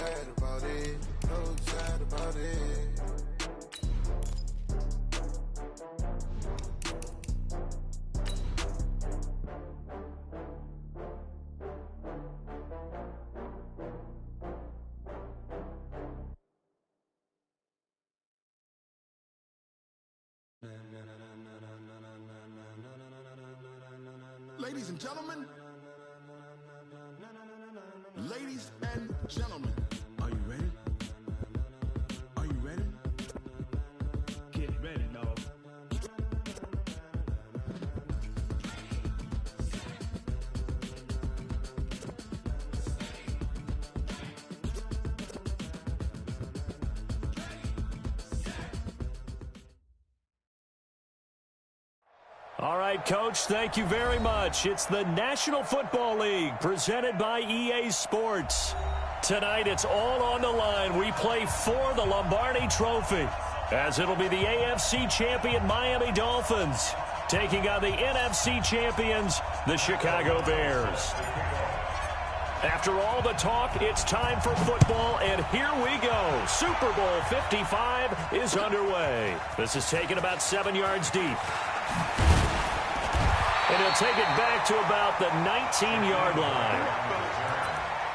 sad about it, no sad about it. Ladies and gentlemen, ladies and gentlemen, are you ready? Are you ready? Get ready, dog. All right, Coach, thank you very much. It's the National Football League presented by EA Sports. Tonight, it's all on the line. We play for the Lombardi Trophy, as it'll be the AFC champion Miami Dolphins taking on the NFC champions, the Chicago Bears. After all the talk, it's time for football, and here we go. Super Bowl 55 is underway. This is taken about 7 yards deep. And he'll take it back to about the 19-yard line.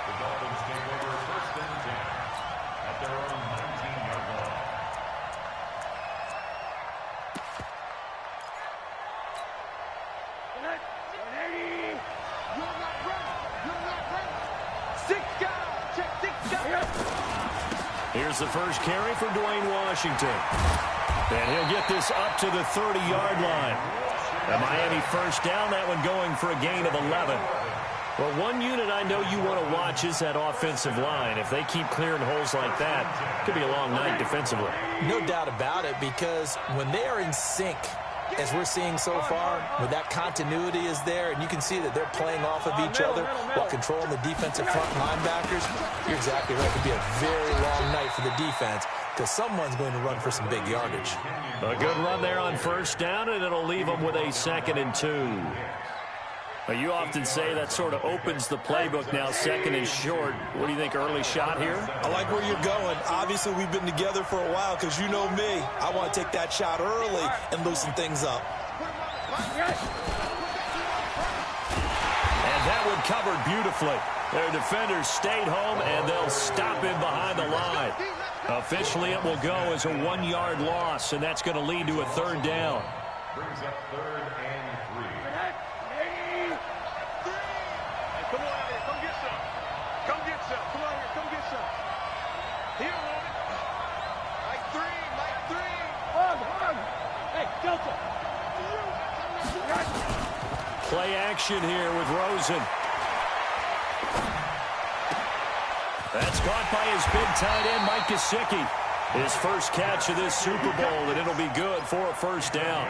The Dolphins take over first and 10 at their own 19-yard line. You're not ready. You're not ready. 6 guys. Check 6 guys. Here's the first carry for Dwayne Washington. And he'll get this up to the 30-yard line. A Miami first down, that one going for a gain of 11. Well, one unit I know you want to watch is that offensive line. If they keep clearing holes like that, it could be a long night defensively. No doubt about it, because when they are in sync, as we're seeing so far, when that continuity is there, and you can see that they're playing off of each other while controlling the defensive front linebackers, you're exactly right. It could be a very long night for the defense, because someone's going to run for some big yardage. A good run there on first down, and it'll leave them with a 2nd and 2. Well, you often say that sort of opens the playbook now, 2nd and short. What do you think, early shot here? I like where you're going. Obviously, we've been together for a while, because you know me. I want to take that shot early and loosen things up. And that one covered beautifully. Their defenders stayed home, and they'll stop him behind the line. Officially, it will go as a 1-yard loss, and that's going to lead to a 3rd down. Brings up 3rd and 3. Come on out here. Come get some. Come get some. Come on here. Come get some. Here, Lord. Mike 3. Mike 3. Hug. Hey, Delta. Play action here with Rosen. That's caught by his big tight end, Mike Gesicki. His first catch of this Super Bowl, and it'll be good for a first down.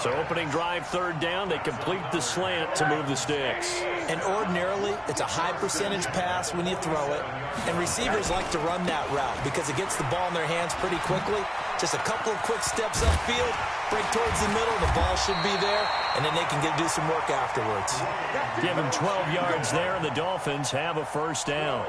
So opening drive, 3rd down, they complete the slant to move the sticks. And ordinarily, it's a high percentage pass when you throw it. And receivers like to run that route because it gets the ball in their hands pretty quickly. Just a couple of quick steps upfield, break towards the middle, the ball should be there, and then they can do some work afterwards. Give him 12 yards there, and the Dolphins have a first down.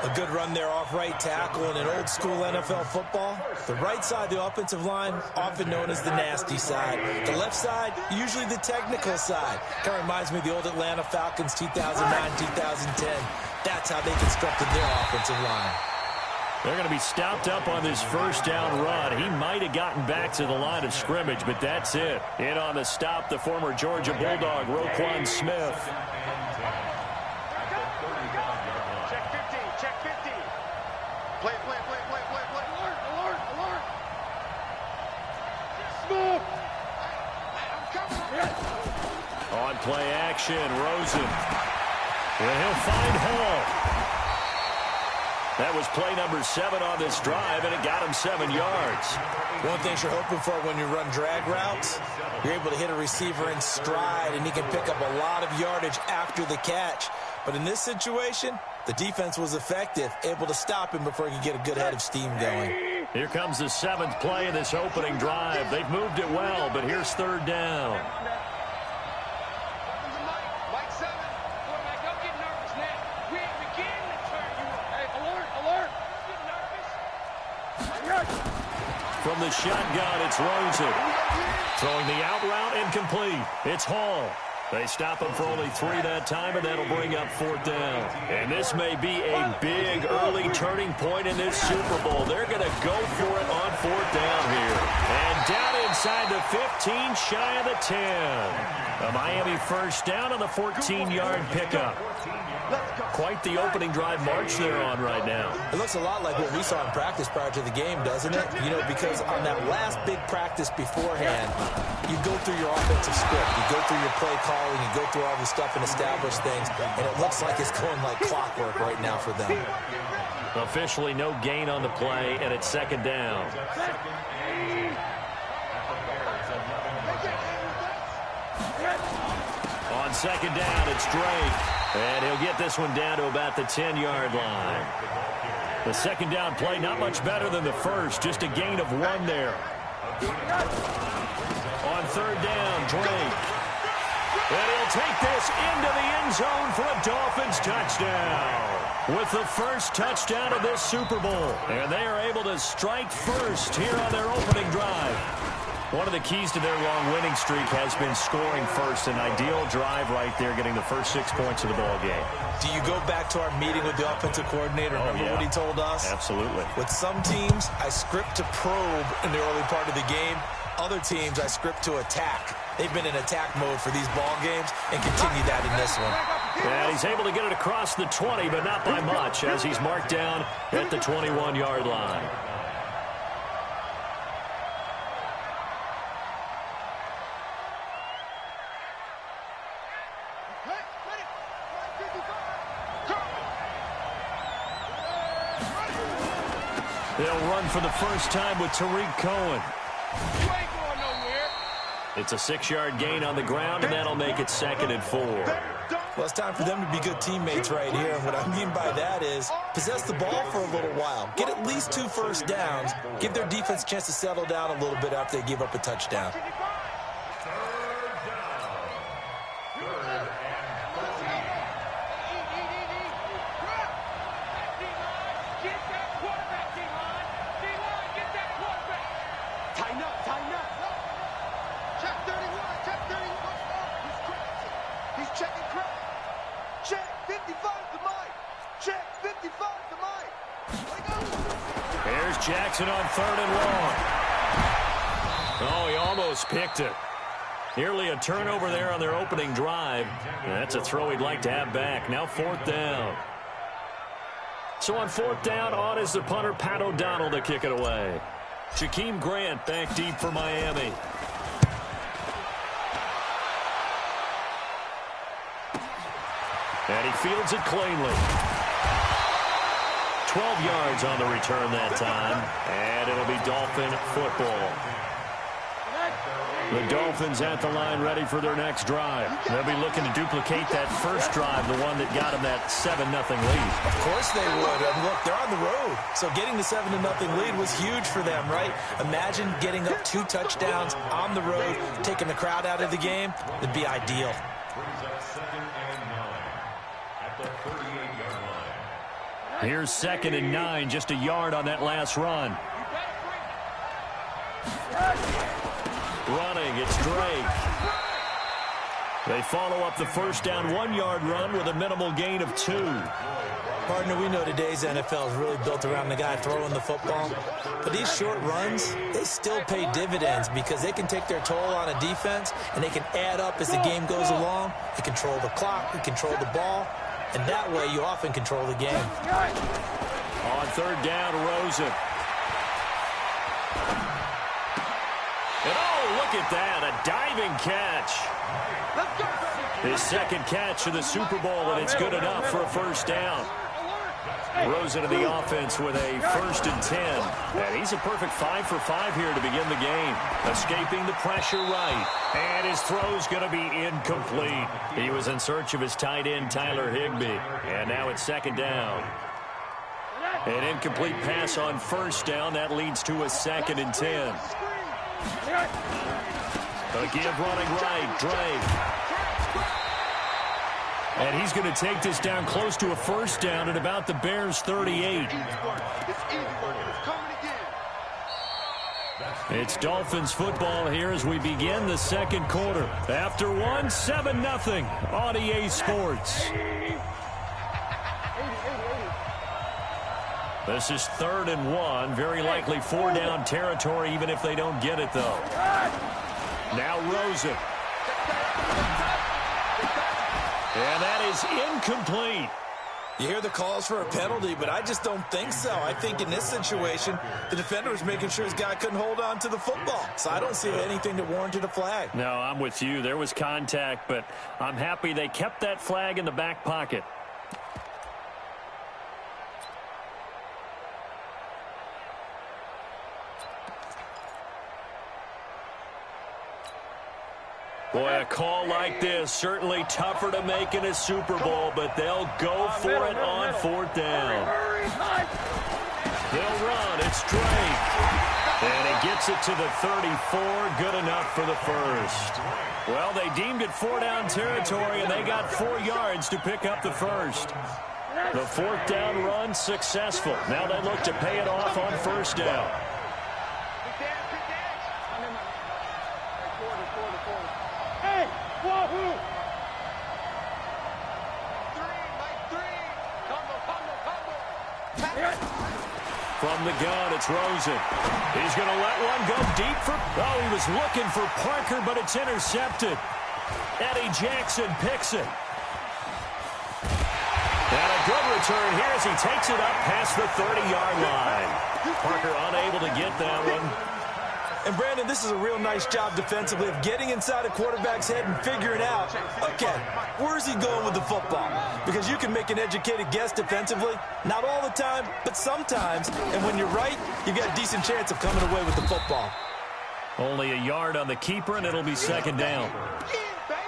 A good run there off right tackle in an old-school NFL football. The right side, the offensive line, often known as the nasty side. The left side, usually the technical side. Kind of reminds me of the old Atlanta Falcons 2009-2010. That's how they constructed their offensive line. They're going to be stopped up on this first down run. He might have gotten back to the line of scrimmage, but that's it. In on the stop, the former Georgia Bulldog, Roquan Smith. Check 50. Check 50. Play. Alert. Smoke. On play action, Rosen. Well, he'll find Hall. That was play number 7 on this drive, and it got him 7 yards. One thing you're hoping for when you run drag routes, you're able to hit a receiver in stride, and he can pick up a lot of yardage after the catch. But in this situation, the defense was effective, able to stop him before he could get a good head of steam going. Here comes the 7th play of this opening drive. They've moved it well, but here's 3rd down. Mike 7. Don't get nervous now. We begin to turn you. Hey, From the shotgun, it's Rosen. Throwing the out route incomplete. It's Hall. They stop him for only 3 that time, and that'll bring up 4th down. And this may be a big early turning point in this Super Bowl. They're going to go for it on 4th down here. And down inside the 15, shy of the 10. A Miami first down on the 14-yard pickup. Quite the opening drive march they're on right now. It looks a lot like what we saw in practice prior to the game, doesn't it? You know, because on that last big practice beforehand, you go through your offensive script, you go through your play calling, you go through all the stuff and establish things, and it looks like it's going like clockwork right now for them. Officially no gain on the play, and it's 2nd down. On 2nd down, it's Drake. And he'll get this one down to about the 10-yard line. The 2nd down play, not much better than the first, just a gain of 1 there. On 3rd down, Drake. And he'll take this into the end zone for a Dolphins touchdown. With the first touchdown of this Super Bowl. And they are able to strike first here on their opening drive. One of the keys to their long winning streak has been scoring first. An ideal drive right there, getting the first 6 points of the ball game. Do you go back to our meeting with the offensive coordinator? Remember what he told us? Absolutely. With some teams, I script to probe in the early part of the game. Other teams, I script to attack. They've been in attack mode for these ball games and continue that in this one. And he's able to get it across the 20, but not by much, as he's marked down at the 21-yard line. They'll run for the first time with Tariq Cohen. It's a 6-yard gain on the ground, and that'll make it 2nd and 4. Well, it's time for them to be good teammates right here. And what I mean by that is possess the ball for a little while. Get at least 2 first downs. Give their defense a chance to settle down a little bit after they give up a touchdown. Jackson on 3rd and long. Oh, he almost picked it. Nearly a turnover there on their opening drive. That's a throw he'd like to have back. Now 4th down. So on 4th down, on is the punter, Pat O'Donnell, to kick it away. Jakeem Grant back deep for Miami. And he fields it cleanly. 12 yards on the return that time, and it'll be Dolphin football. The Dolphins at the line ready for their next drive. They'll be looking to duplicate that first drive, the one that got them that 7-0 lead. Of course they would. And look, they're on the road. So getting the 7-0 lead was huge for them, right? Imagine getting up 2 touchdowns on the road, taking the crowd out of the game. It'd be ideal. Here's 2nd and 9, just a yard on that last run. Running, it's Drake. They follow up the first down 1-yard run with a minimal gain of 2. Partner, we know today's NFL is really built around the guy throwing the football. But these short runs, they still pay dividends because they can take their toll on a defense and they can add up as the game goes along. They control the clock, they control the ball. And that way, you often control the game. On 3rd down, Rosen. And oh, look at that, a diving catch. His 2nd catch of the Super Bowl, and it's good enough for a first down. Rosen to the offense with a 1st and 10. And he's a perfect 5 for 5 here to begin the game. Escaping the pressure right. And his throw's going to be incomplete. He was in search of his tight end, Tyler Higbee. And now it's 2nd down. An incomplete pass on 1st down. That leads to a 2nd and 10. A give running right, Drake. And he's going to take this down close to a first down at about the Bears' 38. It's Dolphins football here as we begin the second quarter. After one, 7-0 on EA Sports. This is 3rd and 1. Very likely 4-down territory, even if they don't get it, though. Now Rosen. And that is incomplete. You hear the calls for a penalty, but I just don't think so. I think in this situation, the defender was making sure his guy couldn't hold on to the football. So I don't see anything that warranted a flag. No, I'm with you. There was contact, but I'm happy they kept that flag in the back pocket. Boy, a call like this, certainly tougher to make in a Super Bowl, but they'll go for it on 4th down. They'll run. It's Drake. And he gets it to the 34. Good enough for the first. Well, they deemed it 4-down territory, and they got 4 yards to pick up the first. The 4th down run successful. Now they look to pay it off on 1st down. From the gun, it's Rosen. He's going to let one go deep for... Oh, he was looking for Parker, but it's intercepted. Eddie Jackson picks it. And a good return here as he takes it up past the 30-yard line. Parker unable to get that one. And, Brandon, this is a real nice job defensively of getting inside a quarterback's head and figuring out, okay, where's he going with the football? Because you can make an educated guess defensively. Not all the time, but sometimes. And when you're right, you've got a decent chance of coming away with the football. Only a yard on the keeper, and it'll be 2nd down.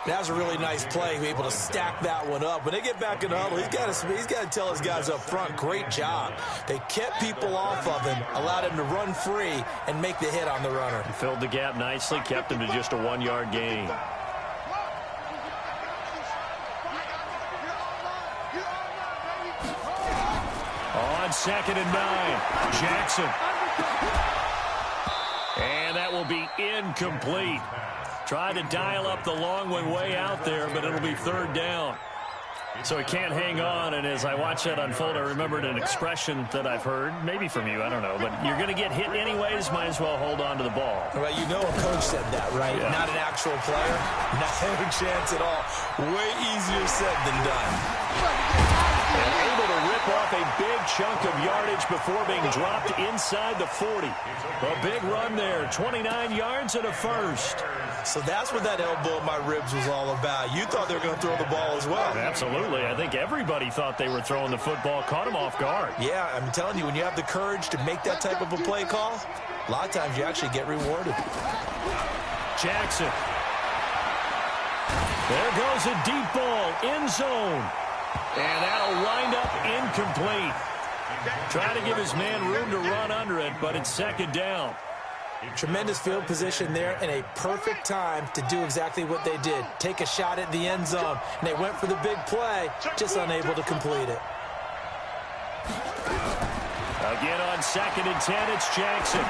That was a really nice play, able to stack that one up. When they get back in the huddle, he's got to tell his guys up front, great job. They kept people off of him, allowed him to run free and make the hit on the runner. Filled the gap nicely, kept him to just a 1-yard gain. On 2nd and 9, Jackson. And that will be incomplete. Tried to dial up the long way out there, but it'll be 3rd down. So he can't hang on, and as I watch that unfold, I remembered an expression that I've heard, maybe from you, I don't know, but you're going to get hit anyways, might as well hold on to the ball. Well, you know a coach said that, right? Yeah. Not an actual player. Not a chance at all. Way easier said than done. And able to rip off a big chunk of yardage before being dropped inside the 40. A big run there, 29 yards and a first. So that's what that elbow in my ribs was all about. You thought they were going to throw the ball as well. Absolutely. I think everybody thought they were throwing the football, caught him off guard. Yeah, I'm telling you, when you have the courage to make that type of a play call, a lot of times you actually get rewarded. Jackson. There goes a deep ball, end zone. And that'll wind up incomplete. Trying to give his man room to run under it, but it's 2nd down. Tremendous field position there and a perfect time to do exactly what they did. Take a shot at the end zone. And they went for the big play, just unable to complete it. Again on 2nd and 10, it's Jackson.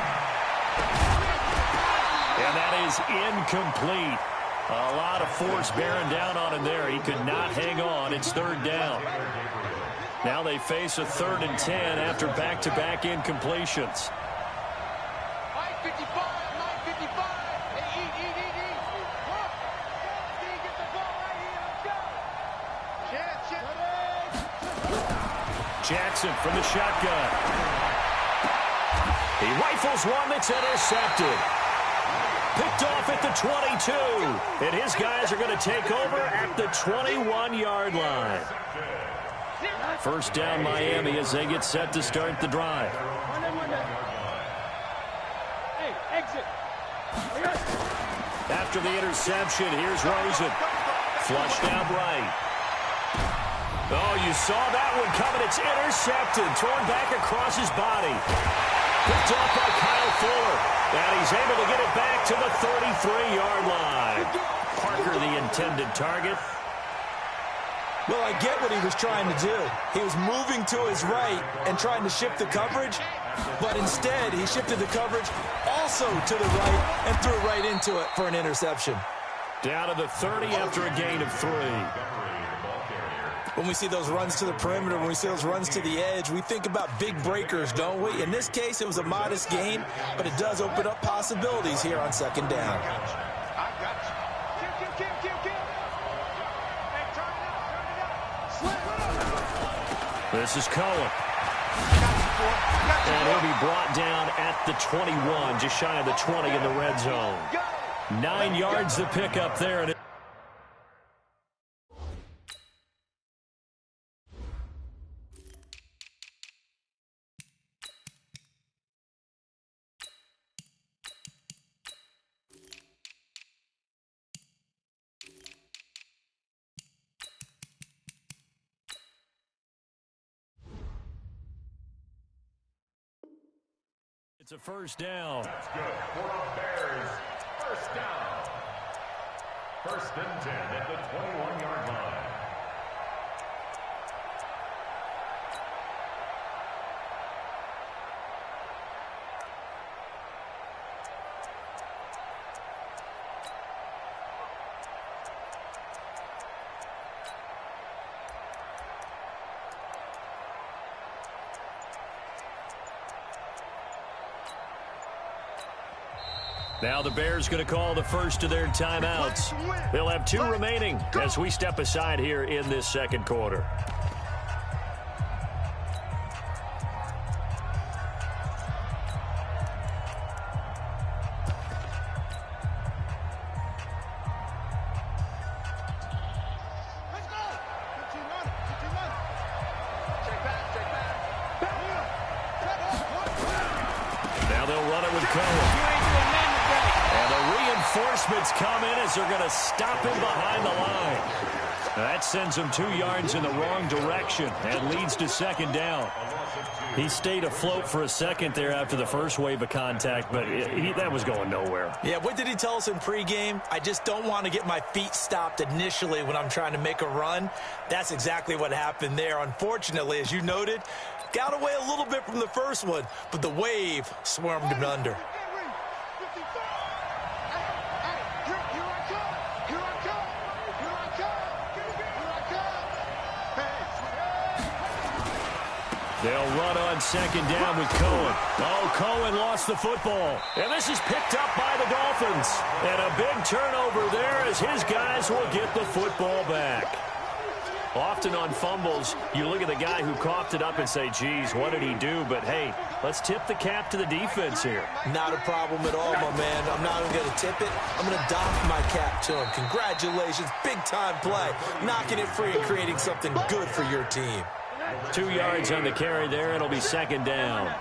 And that is incomplete. A lot of force bearing down on him there. He could not hang on. It's 3rd down. Now they face a 3rd and 10 after back-to-back incompletions. Jackson from the shotgun. He rifles one that's intercepted. Picked off at the 22. And his guys are going to take over at the 21-yard line. 1st down Miami as they get set to start the drive. After the interception, here's Rosen. Flushed out right. Oh, you saw that one coming. It's intercepted. Thrown back across his body. Picked off by Kyle Fuller. And he's able to get it back to the 33-yard line. Parker, the intended target. Well, I get what he was trying to do. He was moving to his right and trying to shift the coverage. But instead, he shifted the coverage also to the right and threw right into it for an interception. Down to the 30 after a gain of 3. When we see those runs to the perimeter, when we see those runs to the edge, we think about big breakers, don't we? In this case, it was a modest gain, but it does open up possibilities here on second down. This is Cohen. And he'll be brought down at the 21, just shy of the 20 in the red zone. 9 yards to pick up there. And it's a first down. That's good for the Bears. First down. First and 10 at the 21-yard line. Now the Bears going to call the first of their timeouts. They'll have 2 remaining as we step aside here in this second quarter. Now they'll run it with Cohen. Reinforcements come in as they're going to stop him behind the line. That sends him 2 yards in the wrong direction and leads to second down. He stayed afloat for a second there after the first wave of contact, but that was going nowhere. Yeah, what did he tell us in pregame? I just don't want to get my feet stopped initially when I'm trying to make a run. That's exactly what happened there. Unfortunately, as you noted, got away a little bit from the first one, but the wave swarmed him under. They'll run on second down with Cohen. Oh, Cohen lost the football. And this is picked up by the Dolphins. And a big turnover there as his guys will get the football back. Often on fumbles, you look at the guy who coughed it up and say, geez, what did he do? But, hey, let's tip the cap to the defense here. Not a problem at all, my man. I'm not even going to tip it. I'm going to doff my cap to him. Congratulations. Big-time play. Knocking it free and creating something good for your team. 2 yards on the carry there. It'll be second down.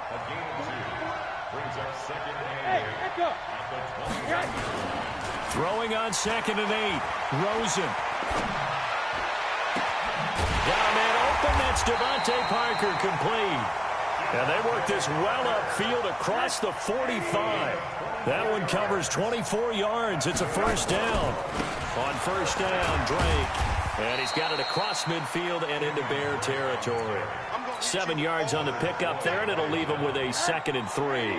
Throwing on second and 8. Rosen. Got a man open. That's Devontae Parker complete. And they work this well upfield across the 45. That one covers 24 yards. It's a first down. On first down, Drake. And he's got it across midfield and into Bear territory. 7 yards on the pickup there, and it'll leave him with a second and 3.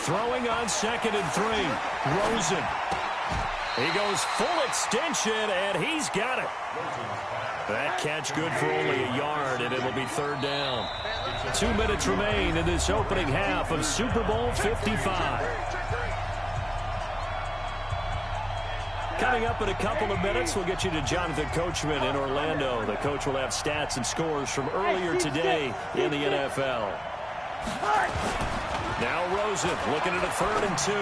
Throwing on second and 3. Rosen. He goes full extension, and he's got it. That catch good for only a yard, and it'll be third down. 2 minutes remain in this opening half of Super Bowl 55. Coming up in a couple of minutes, we'll get you to Jonathan Coachman in Orlando. The coach will have stats and scores from earlier today in the NFL. Now Rosen looking at a 3rd and 2.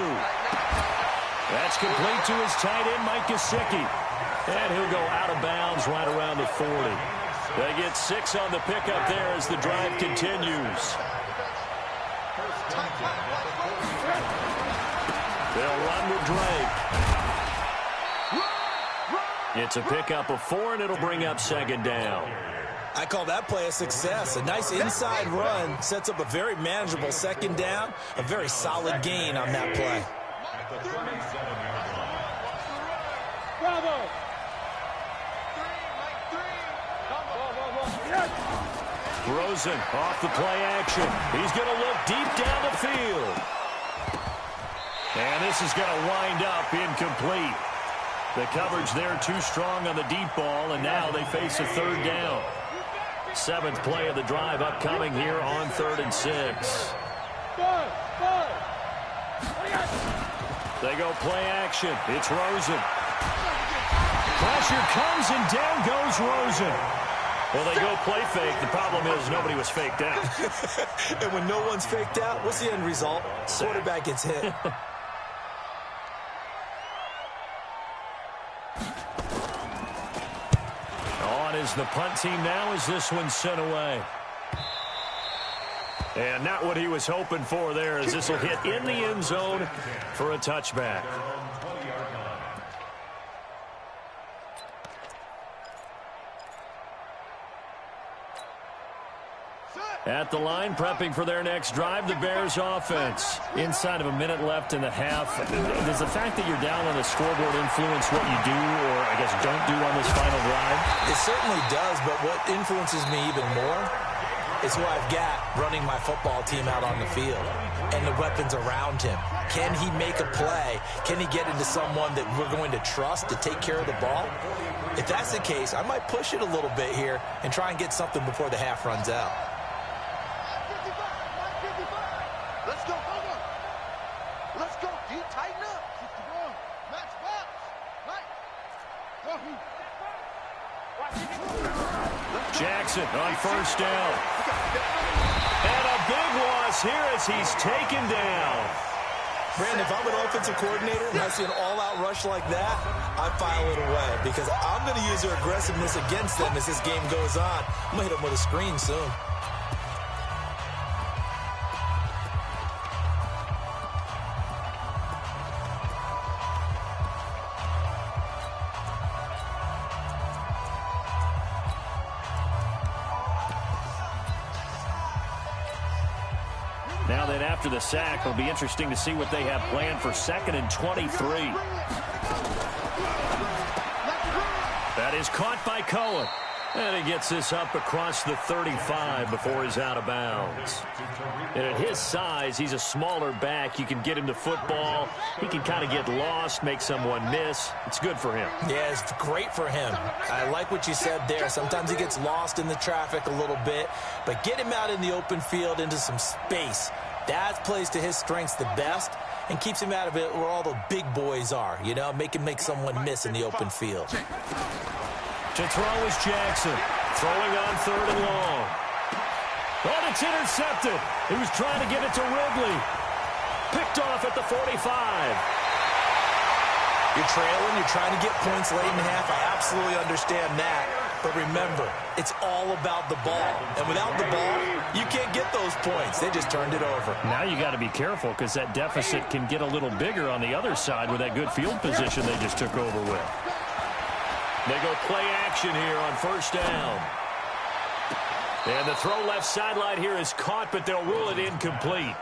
That's complete to his tight end, Mike Gesicki. And he'll go out of bounds right around the 40. They get 6 on the pickup there as the drive continues. They'll run with Drake. It's a pickup of 4, and it'll bring up second down. I call that play a success. A nice inside run sets up a very manageable second down. A very solid gain on that play. Bravo! Rosen off the play action. He's going to look deep down the field. And this is going to wind up incomplete. The coverage there too strong on the deep ball, and now they face a third down. 7th play of the drive upcoming here on 3rd and 6. They go play action. It's Rosen. Pressure comes, and down goes Rosen. Well, they go play fake. The problem is nobody was faked out. And when no one's faked out, what's the end result? Quarterback gets hit. On is the punt team now as this one's sent away. And not what he was hoping for there, as this will hit in the end zone for a touchback. At the line, prepping for their next drive, the Bears offense. Inside of a minute left in the half. Does the fact that you're down on the scoreboard influence what you do, or I guess don't do on this final drive? It certainly does, but what influences me even more is who I've got running my football team out on the field and the weapons around him. Can he make a play? Can he get into someone that we're going to trust to take care of the ball? If that's the case, I might push it a little bit here and try and get something before the half runs out. Let's go. Let's go. You tighten up. Match box. Jackson on first down. And a big loss here as he's taken down. Brandon, if I'm an offensive coordinator and I see an all-out rush like that, I file it away because I'm going to use their aggressiveness against them as this game goes on. I'm going to hit them with a screen soon. Now then, after the sack, it'll be interesting to see what they have planned for 2nd and 23. That is caught by Cohen. And he gets this up across the 35 before he's out of bounds. And at his size, he's a smaller back. You can get him to football. He can kind of get lost, make someone miss. It's good for him. Yeah, it's great for him. I like what you said there. Sometimes he gets lost in the traffic a little bit. But get him out in the open field into some space. That plays to his strengths the best and keeps him out of it where all the big boys are, you know, make someone miss in the open field. To throw is Jackson. Throwing on 3rd and long. Oh, it's intercepted. He was trying to get it to Ridley. Picked off at the 45. You're trailing. You're trying to get points late in the half. I absolutely understand that. But remember, it's all about the ball. And without the ball, you can't get those points. They just turned it over. Now you got to be careful because that deficit can get a little bigger on the other side with that good field position they just took over with. They go play action here on 1st down. And the throw left sideline here is caught, but they'll rule it incomplete.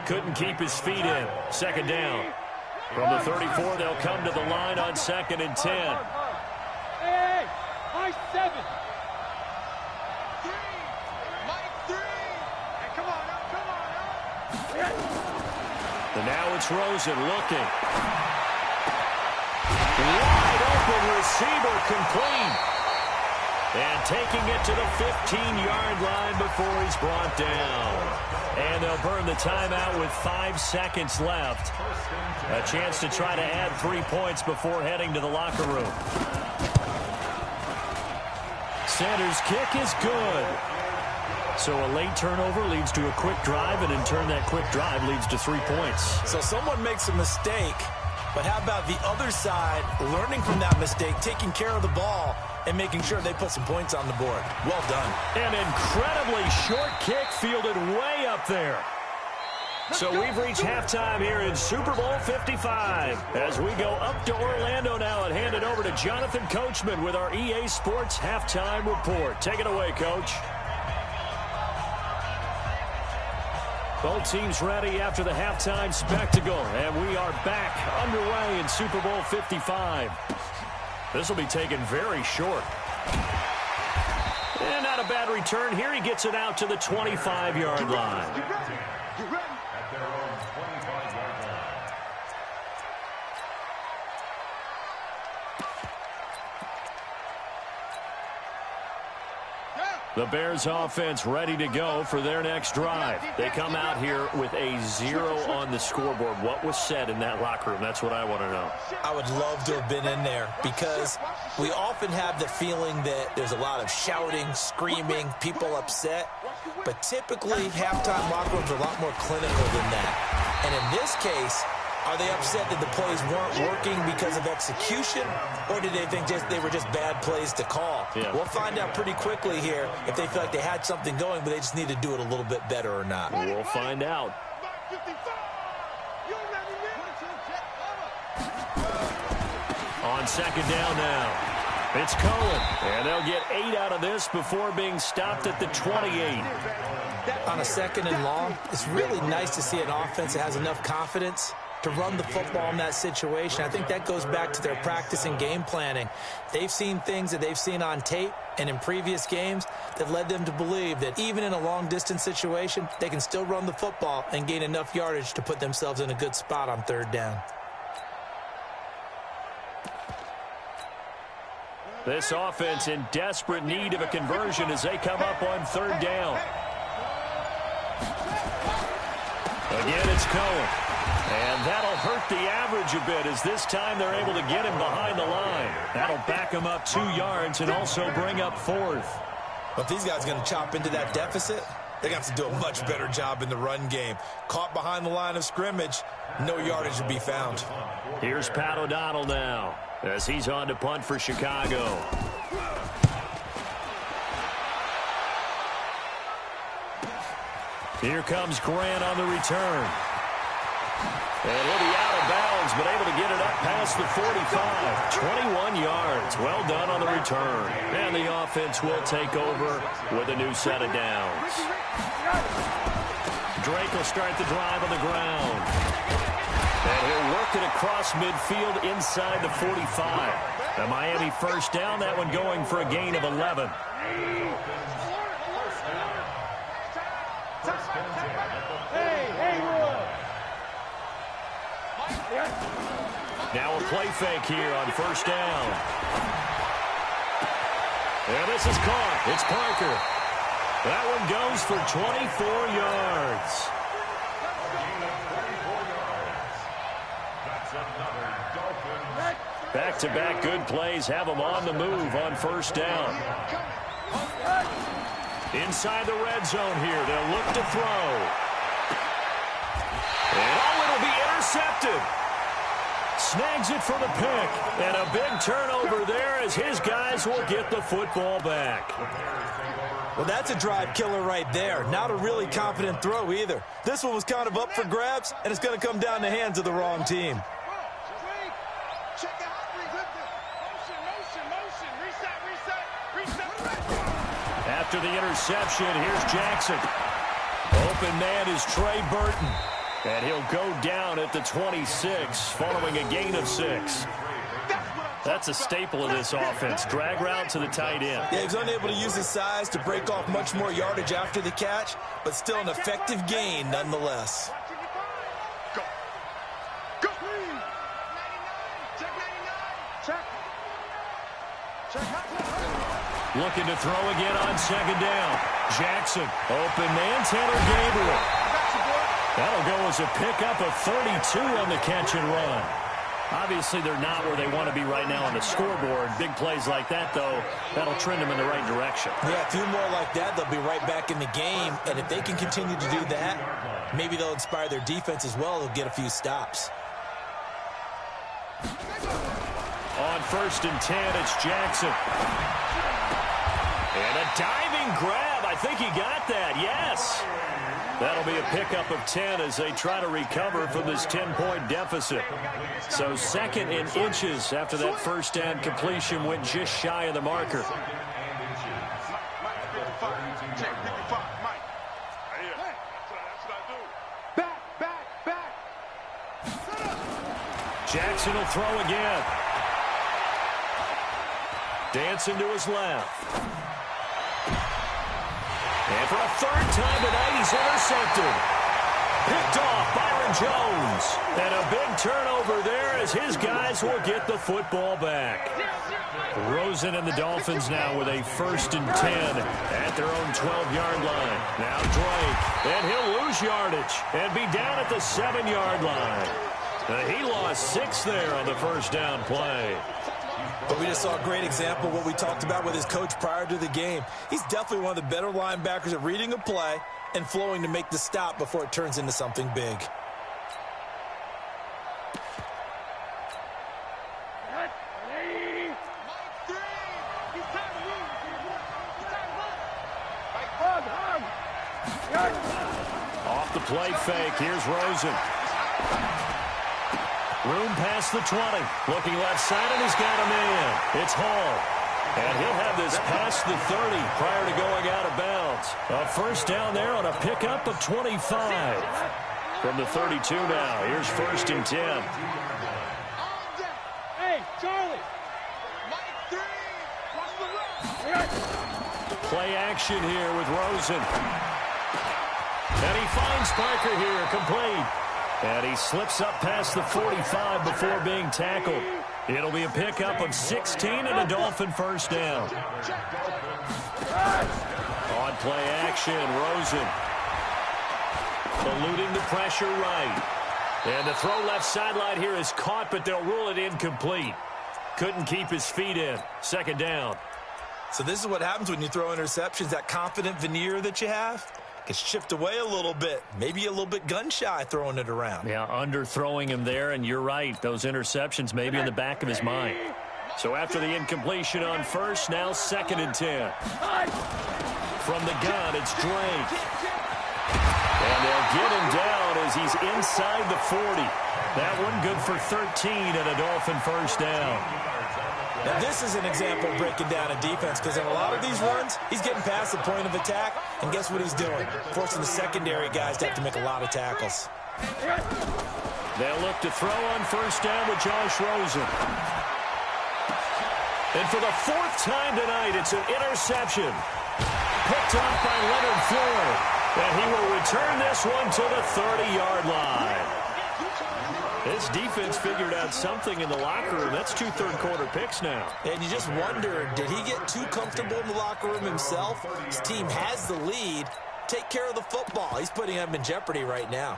Couldn't keep his feet in. 2nd down. From the 34, they'll come to the line on 2nd and 10. Hey, high 7. 3. Mike 3. Hey, come on up. And now it's Rosen looking. Wide open receiver complete. And taking it to the 15-yard line before he's brought down. And they'll burn the timeout with 5 seconds left. A chance to try to add 3 points before heading to the locker room. Sanders' kick is good. So a late turnover leads to a quick drive, and in turn that quick drive leads to 3 points. So someone makes a mistake, but how about the other side learning from that mistake, taking care of the ball, and making sure they put some points on the board? Well done. An incredibly short kick fielded way up there. So we've reached halftime here in Super Bowl 55. As we go up to Orlando now and hand it over to Jonathan Coachman with our EA Sports Halftime Report. Take it away, Coach. Both teams ready after the halftime spectacle, and we are back underway in Super Bowl 55. This will be taken very short. And not a a bad return here. He gets it out to the 25-yard line. At their own 25-yard line. The Bears offense ready to go for their next drive. They come out here with a 0 on the scoreboard. What was said in that locker room? That's what I want to know. I would love to have been in there because we often have the feeling that there's a lot of shouting, screaming, people upset. But typically, halftime locker rooms are a lot more clinical than that. And in this case, are they upset that the plays weren't working because of execution, or did they think they were just bad plays to call? Yeah. We'll find out pretty quickly here if they feel like they had something going, but they just need to do it a little bit better or not. We'll find out. On second down now. It's Cohen, and they'll get 8 out of this before being stopped at the 28. On a second and long, it's really nice to see an offense that has enough confidence to run the football in that situation. I think that goes back to their practice and game planning. They've seen things that they've seen on tape and in previous games that led them to believe that even in a long-distance situation, they can still run the football and gain enough yardage to put themselves in a good spot on third down. This offense in desperate need of a conversion as they come up on third down. Again, it's Cohen. And that'll hurt the average a bit as this time they're able to get him behind the line. That'll back him up 2 yards and also bring up fourth. But if these guys are going to chop into that deficit, they're going to have to do a much better job in the run game. Caught behind the line of scrimmage, no yardage to be found. Here's Pat O'Donnell now as he's on to punt for Chicago. Here comes Grant on the return. And he'll be out of bounds, but able to get it up past the 45. 21 yards. Well done on the return. And the offense will take over with a new set of downs. Drake will start the drive on the ground. And he'll work it across midfield inside the 45. The Miami first down, that one going for a gain of 11. Now a play fake here on first down. And this is caught. It's Parker. That one goes for 24 yards. Back-to-back good plays have them on the move on first down. Inside the red zone here. They'll look to throw. And it'll be intercepted. Snags it for the pick. And a big turnover there as his guys will get the football back. Well, that's a drive killer right there. Not a really confident throw either. This one was kind of up for grabs, and it's going to come down the hands of the wrong team. After the interception, here's Jackson. Open man is Trey Burton. And he'll go down at the 26 following a gain of 6. That's a staple of this offense. Drag route to the tight end. Yeah, he was unable to use his size to break off much more yardage after the catch, but still an effective gain nonetheless. Looking to throw again on second down. Jackson, open man, Taylor Gabriel. That'll go as a pickup of 32 on the catch and run. Obviously, they're not where they want to be right now on the scoreboard. Big plays like that, though, that'll trend them in the right direction. Yeah, a few more like that, they'll be right back in the game. And if they can continue to do that, maybe they'll inspire their defense as well. They'll get a few stops. On first and 10, it's Jackson. And a diving grab. I think he got that. Yes. That'll be a pickup of 10 as they try to recover from this 10-point deficit. So second in inches after that first down completion went just shy of the marker. Jackson will throw again. Dancing to his left. And for a third time tonight, he's intercepted. Picked off Byron Jones. And a big turnover there as his guys will get the football back. Rosen and the Dolphins now with a 1st and 10 at their own 12-yard line. Now Drake, and he'll lose yardage and be down at the 7-yard line. He lost 6 there on the first down play. But we just saw a great example of what we talked about with his coach prior to the game. He's definitely one of the better linebackers at reading a play and flowing to make the stop before it turns into something big. Off the play fake, here's Rosen. Room past the 20. Looking left side, and he's got a man. It's Hall. And he'll have this past the 30 prior to going out of bounds. A first down there on a pickup of 25. From the 32 now, here's 1st and 10. Hey, Charlie. Mike 3. Play action here with Rosen. And he finds Parker here, complete. And he slips up past the 45 before being tackled. It'll be a pickup of 16 and a Dolphin first down. On play action, Rosen. Eluding the pressure right. And the throw left sideline here is caught, but they'll rule it incomplete. Couldn't keep his feet in. 2nd down. So this is what happens when you throw interceptions. That confident veneer that you have gets chipped away a little bit. Maybe a little bit gun-shy throwing it around. Yeah, underthrowing him there, and you're right. Those interceptions may be in the back of his mind. So after the incompletion on first, now 2nd and 10. From the gun, it's Drake. And they'll get him down as he's inside the 40. That one good for 13 and a Dolphin first down. Now, this is an example of breaking down a defense, because in a lot of these runs, he's getting past the point of attack, and guess what he's doing? Forcing the secondary guys to have to make a lot of tackles. They'll look to throw on first down with Josh Rosen. And for the 4th time tonight, it's an interception. Picked off by Leonard Floyd. And he will return this one to the 30-yard line. This defense figured out something in the locker room. That's 2 third-quarter picks now. And you just wonder, did he get too comfortable in the locker room himself? His team has the lead. Take care of the football. He's putting them in jeopardy right now.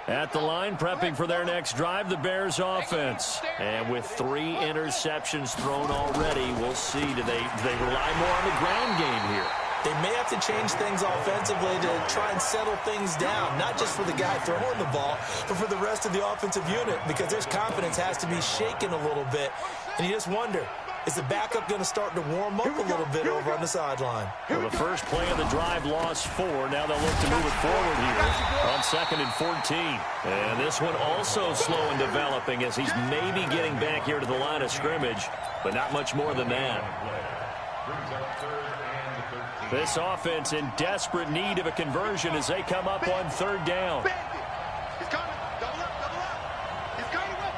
At the line, prepping for their next drive, the Bears offense. And with 3 interceptions thrown already, we'll see. Do they rely more on the ground game here? They may have to change things offensively to try and settle things down, not just for the guy throwing the ball, but for the rest of the offensive unit, because their confidence has to be shaken a little bit. And you just wonder, is the backup going to start to warm up a little bit over on the sideline? Well, the first play of the drive lost 4. Now they'll look to move it forward here on 2nd and 14. And this one also slow in developing as he's maybe getting back here to the line of scrimmage, but not much more than that. This offense in desperate need of a conversion as they come up on 3rd down. He's coming. Double up, double up. He's coming up.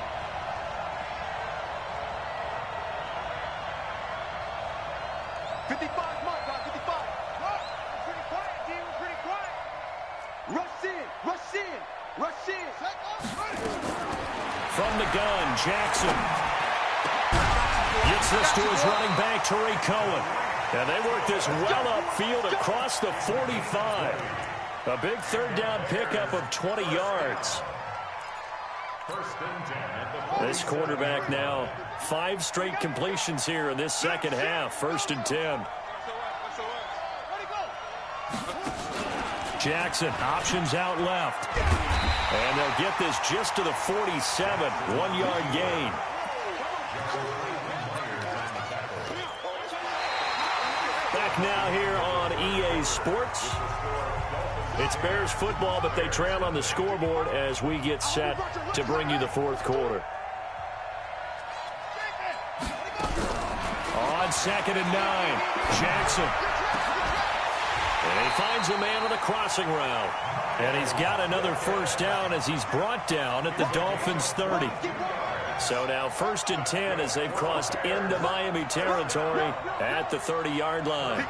Rush in. From the gun, Jackson gets this to his running back, Tariq Cohen. And they work this well upfield across the 45. A big 3rd down pickup of 20 yards. This quarterback now 5 straight completions here in this second half. 1st and 10. Jackson options out left. And they'll get this just to the 47. 1-yard gain. Back now here on EA Sports. It's Bears football, but they trail on the scoreboard as we get set to bring you the 4th quarter. On 2nd and 9, Jackson. And he finds a man on the crossing route. And he's got another 1st down as he's brought down at the Dolphins' 30. So now 1st and 10 as they've crossed into Miami territory at the 30-yard line.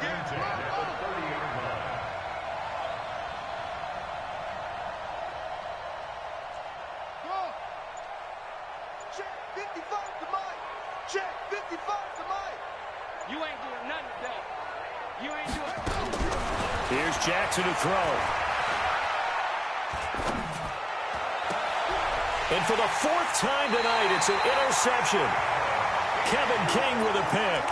55 to Mike. Check, 55 to Mike. You ain't doing nothing today. You ain't doing. Here's Jackson to throw. And for the fourth time tonight, it's an interception. Kevin King with a pick.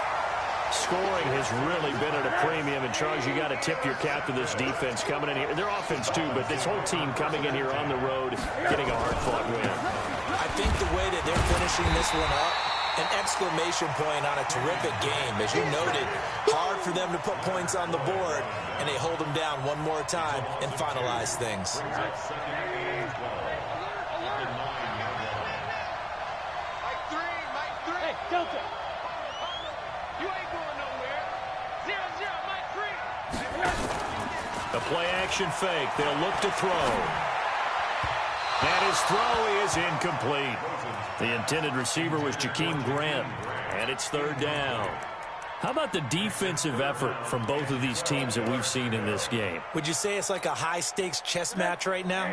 Scoring has really been at a premium. And, Charles, you got to tip your cap to this defense coming in here. Their offense, too, but this whole team coming in here on the road, getting a hard-fought win. I think the way that they're finishing this one up, an exclamation point on a terrific game. As you noted, hard for them to put points on the board, and they hold them down one more time and finalize things. Delta. You ain't going nowhere. 0-0, Mike 3. A play-action fake. They'll look to throw. And his throw is incomplete. The intended receiver was Jakeem Grant. And it's third down. How about the defensive effort from both of these teams that we've seen in this game? Would you say it's like a high-stakes chess match right now?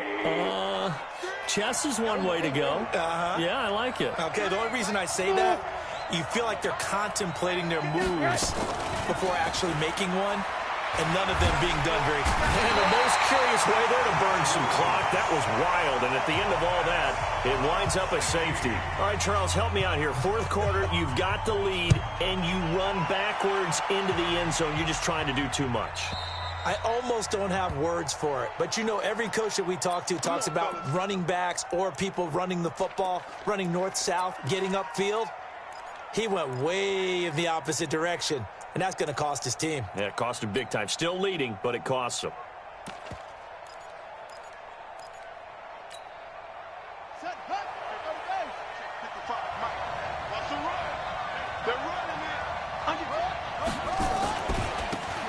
Chess is one way to go. Yeah, I like it. Okay, the only reason I say that, you feel like they're contemplating their moves before actually making one, and none of them being done very quickly. And the most curious way there to burn some clock. That was wild, and at the end of all that, it winds up a safety. All right, Charles, help me out here. Fourth quarter, you've got the lead, and you run backwards into the end zone. You're just trying to do too much. I almost don't have words for it. But, you know, every coach that we talk to talks about running backs or people running the football, running north-south, getting upfield. He went way in the opposite direction, and that's going to cost his team. Yeah, it cost him big time. Still leading, but it costs him.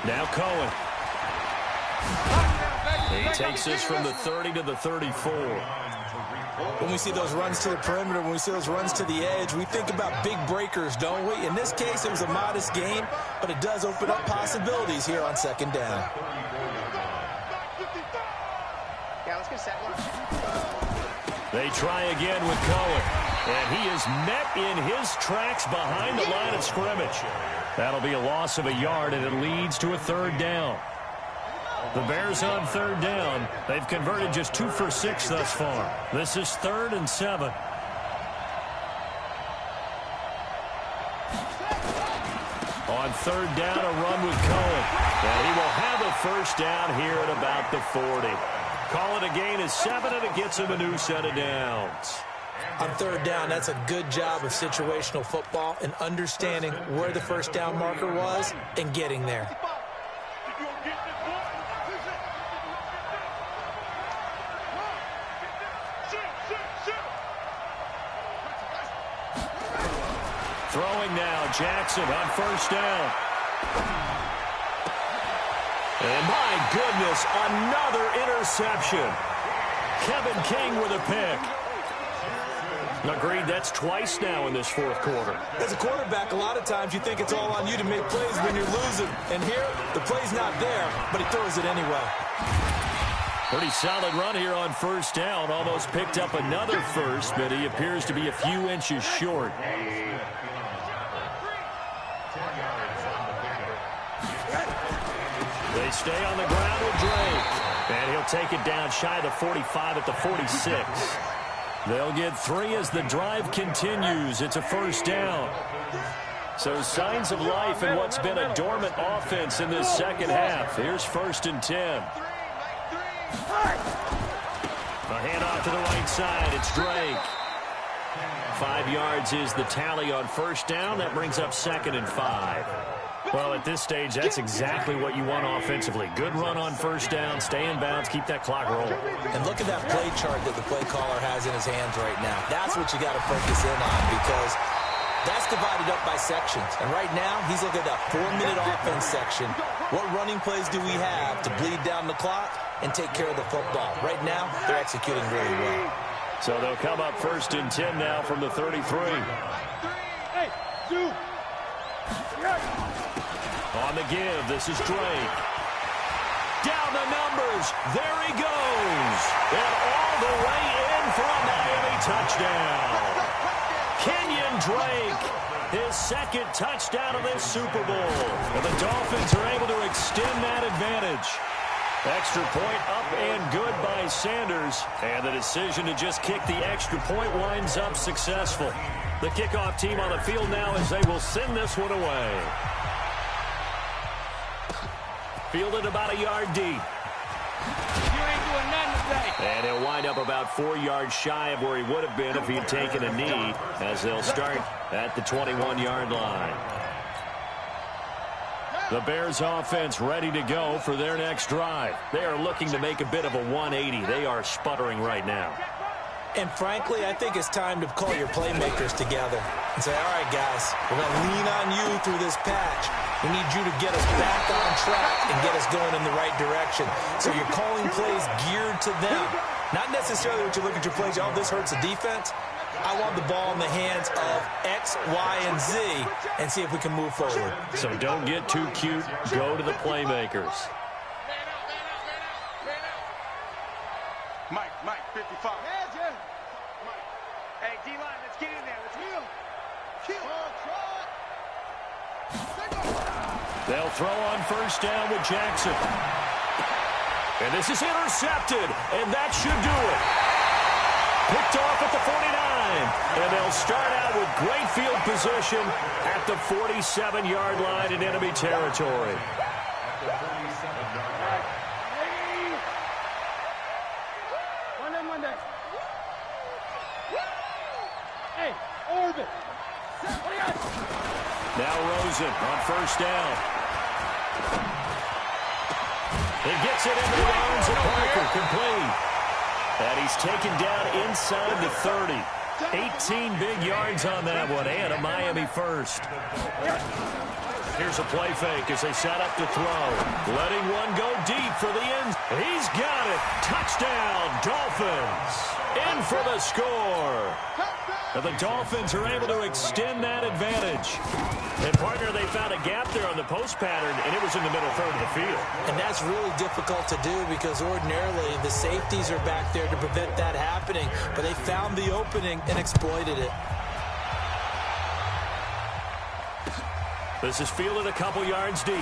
Now Cohen. He takes this from the 30 to the 34. When we see those runs to the perimeter, when we see those runs to the edge, we think about big breakers, don't we? In this case, it was a modest game, but it does open up possibilities here on second down. Yeah, let's get set one. They try again with Cohen, and he is met in his tracks behind the line of scrimmage. That'll be a loss of a yard, and it leads to a third down. The Bears on third down. They've converted just 2 for 6 thus far. This is 3rd and 7. On third down, a run with Cohen. And he will have a first down here at about the 40. Call it a gain of 7, and it gets him a new set of downs. On third down, that's a good job of situational football and understanding where the first down marker was and getting there. Throwing now, Jackson on first down. And my goodness, another interception. Kevin King with a pick. Agreed, that's twice now in this fourth quarter. As a quarterback, a lot of times you think it's all on you to make plays when you're losing. And here, the play's not there, but he throws it anyway. Pretty solid run here on first down. Almost picked up another first, but he appears to be a few inches short. They stay on the ground with Drake. And he'll take it down shy of the 45 at the 46. They'll get 3 as the drive continues. It's a first down. So signs of life in what's been a dormant offense in this second half. Here's 1st and 10. A handoff to the right side. It's Drake. 5 yards is the tally on first down. That brings up 2nd and 5. Well, at this stage, that's exactly what you want offensively. Good run on first down, stay in bounds, keep that clock rolling. And look at that play chart that the play caller has in his hands right now. That's what you got to focus in on because that's divided up by sections. And right now, he's looking at that 4-minute offense section. What running plays do we have to bleed down the clock and take care of the football? Right now, they're executing really well. So they'll come up 1st and 10 now from the 33. Hey, two. On the give, this is Drake. Down the numbers. There he goes. And all the way in for a Miami touchdown. Kenyon Drake, his second touchdown of this Super Bowl. And the Dolphins are able to extend that advantage. Extra point up and good by Sanders. And the decision to just kick the extra point winds up successful. The kickoff team on the field now as they will send this one away. Fielded about a yard deep. You ain't doing nothing today. And he'll wind up about 4 yards shy of where he would have been if he had taken a knee, as they'll start at the 21-yard line. The Bears offense ready to go for their next drive. They are looking to make a bit of a 180. They are sputtering right now. And frankly, I think it's time to call your playmakers together and say, all right, guys, we're going to lean on you through this patch. We need you to get us back on track and get us going in the right direction. So you're calling plays geared to them. Not necessarily what you look at your plays, oh, this hurts the defense. I want the ball in the hands of X, Y, and Z and see if we can move forward. So don't get too cute. Go to the playmakers. Mike, 55. Hey, D-line, let's get in there. Let's kill. They'll throw on first down with Jackson. And this is intercepted, and that should do it. Picked off at the 49, and they'll start out with great field position at the 47-yard line in enemy territory. Monday. Hey, orbit. Now Rosen on first down. He gets it into the arms of Parker, complete. And he's taken down inside the 30. 18 big yards on that one, and a Miami first. Here's a play fake as they set up to throw. Letting one go deep for the end. He's got it. Touchdown, Dolphins. In for the score. And the Dolphins are able to extend that advantage. And, partner, they found a gap there on the post pattern, and it was in the middle third of the field. And that's really difficult to do because ordinarily the safeties are back there to prevent that happening. But they found the opening and exploited it. This is fielded a couple yards deep.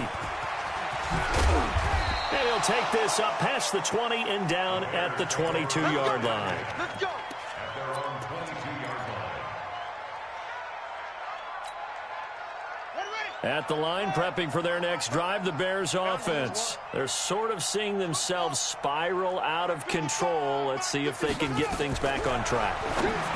And he'll take this up past the 20 and down at the 22-yard line. Let's go. At the line, prepping for their next drive, the Bears offense. They're sort of seeing themselves spiral out of control. Let's see if they can get things back on track.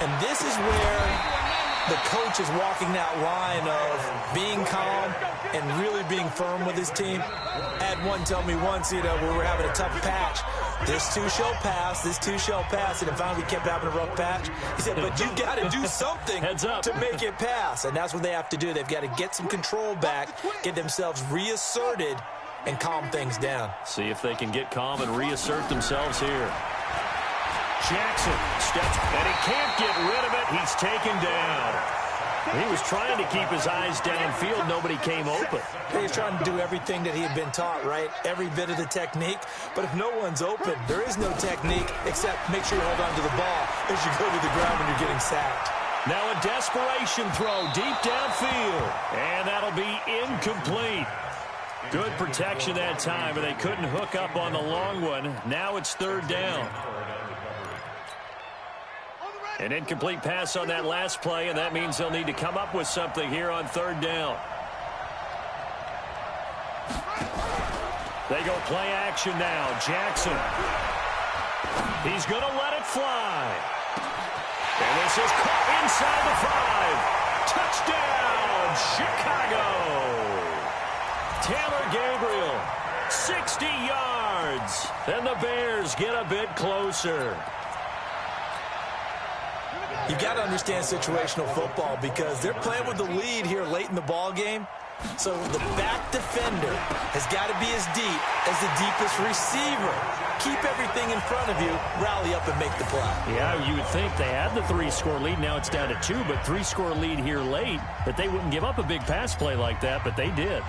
And this is where the coach is walking that line of being calm and really being firm with his team. I had one tell me once, we were having a tough patch. This two shall pass, this two shall pass, and finally we kept having a rough patch. He said, but you got to do something to make it pass, and that's what they have to do. They've got to get some control back, get themselves reasserted, and calm things down. See if they can get calm and reassert themselves here. Jackson steps, and he can't get rid of it. He's taken down. He was trying to keep his eyes downfield. Nobody came open. He's trying to do everything that he had been taught, right? Every bit of the technique. But if no one's open, there is no technique except make sure you hold on to the ball as you go to the ground when you're getting sacked. Now a desperation throw deep downfield. And that'll be incomplete. Good protection that time, but they couldn't hook up on the long one. Now it's third down. An incomplete pass on that last play, and that means they'll need to come up with something here on third down. They go play action now. Jackson. He's going to let it fly. And this is caught inside the 5. Touchdown, Chicago. Taylor Gabriel, 60 yards. And the Bears get a bit closer. You've got to understand situational football because they're playing with the lead here late in the ball game. So the back defender has got to be as deep as the deepest receiver. Keep everything in front of you, rally up and make the play. Yeah, you would think they had the 3-score lead. Now it's down to 2, but 3-score lead here late, that they wouldn't give up a big pass play like that, but they did.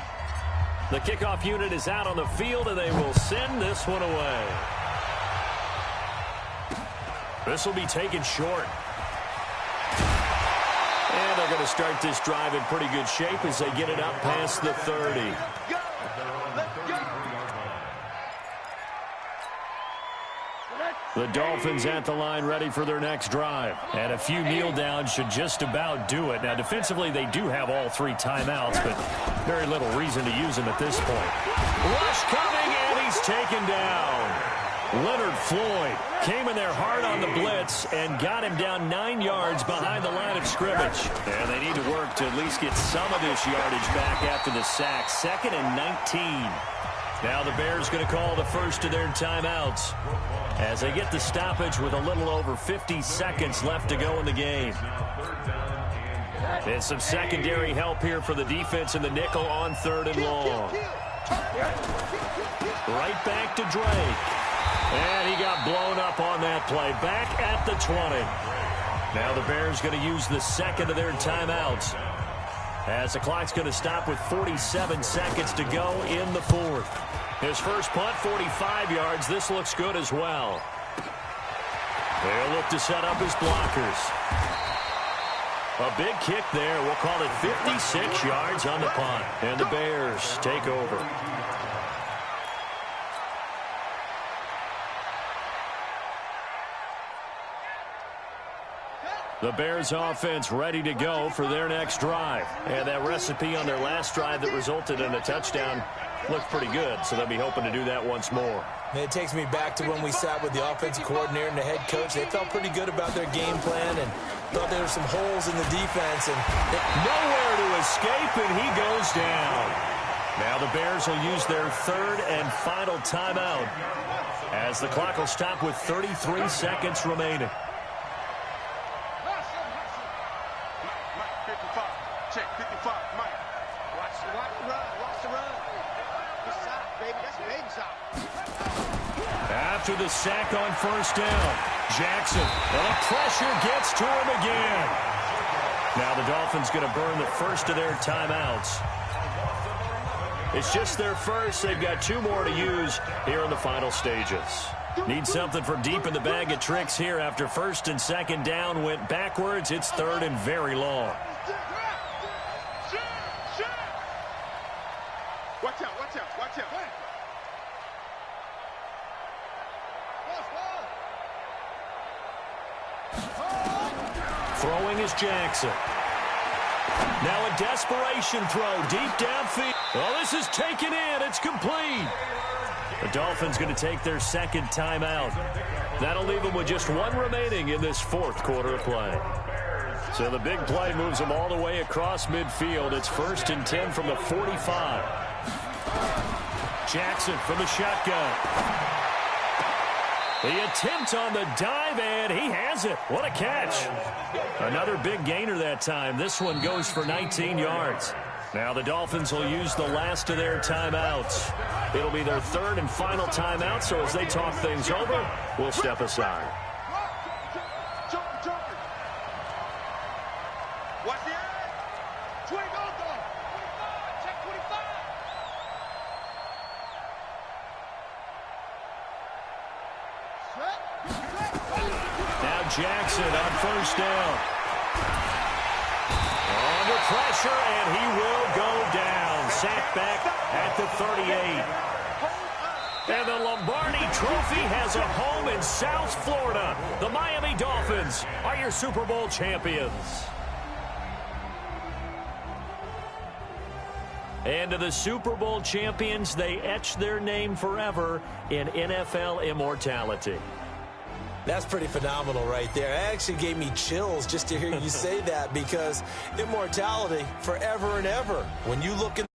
The kickoff unit is out on the field, and they will send this one away. This will be taken short. And they're going to start this drive in pretty good shape as they get it up past the 30. The Dolphins at the line ready for their next drive. And a few kneel downs should just about do it. Now, defensively, they do have all 3 timeouts, but very little reason to use them at this point. Rush coming, and he's taken down. Leonard Floyd came in there hard on the blitz and got him down 9 yards behind the line of scrimmage. And they need to work to at least get some of this yardage back after the sack. 2nd and 19. Now the Bears going to call the first of their timeouts as they get the stoppage with a little over 50 seconds left to go in the game. And some secondary help here for the defense in the nickel on 3rd and long. Right back to Drake. And he got blown up on that play. Back at the 20. Now the Bears going to use the second of their timeouts as the clock's going to stop with 47 seconds to go in the 4th. His first punt, 45 yards. This looks good as well. They'll look to set up his blockers. A big kick there. We'll call it 56 yards on the punt. And the Bears take over. The Bears offense ready to go for their next drive. And that recipe on their last drive that resulted in a touchdown looked pretty good, so they'll be hoping to do that once more. And it takes me back to when we sat with the offensive coordinator and the head coach. They felt pretty good about their game plan and thought there were some holes in the defense. And nowhere to escape, and he goes down. Now the Bears will use their 3rd and final timeout as the clock will stop with 33 seconds remaining. Check 55, Mike. Watch the run. Good shot, baby. That's a baby shot. After the sack on 1st down, Jackson, and the pressure gets to him again. Now the Dolphins going to burn the first of their timeouts. It's just their first. They've got 2 more to use here in the final stages. Need something for deep in the bag of tricks here after 1st and 2nd down went backwards. It's 3rd and very long. Watch out. Throwing is Jackson. Now a desperation throw deep downfield. Oh, this is taken in. It's complete. The Dolphins going to take their 2nd timeout. That'll leave them with just 1 remaining in this 4th quarter of play. So the big play moves them all the way across midfield. It's 1st and 10 from the 45. Jackson from the shotgun. The attempt on the dive, and he has it. What a catch. Another big gainer that time. This one goes for 19 yards. Now the Dolphins will use the last of their timeouts. It'll be their 3rd and final timeout, so as they talk things over, we'll step aside. Watch the edge. 20 goes though. 25. Check 25. Now Jackson on 1st down. Under pressure, and he will go down. Sacked back at the 38. And the Lombardi Trophy has a home in South Florida. The Miami Dolphins are your Super Bowl champions. And to the Super Bowl champions, they etch their name forever in NFL immortality. That's pretty phenomenal right there. It actually gave me chills just to hear you say that, because immortality forever and ever. When you look at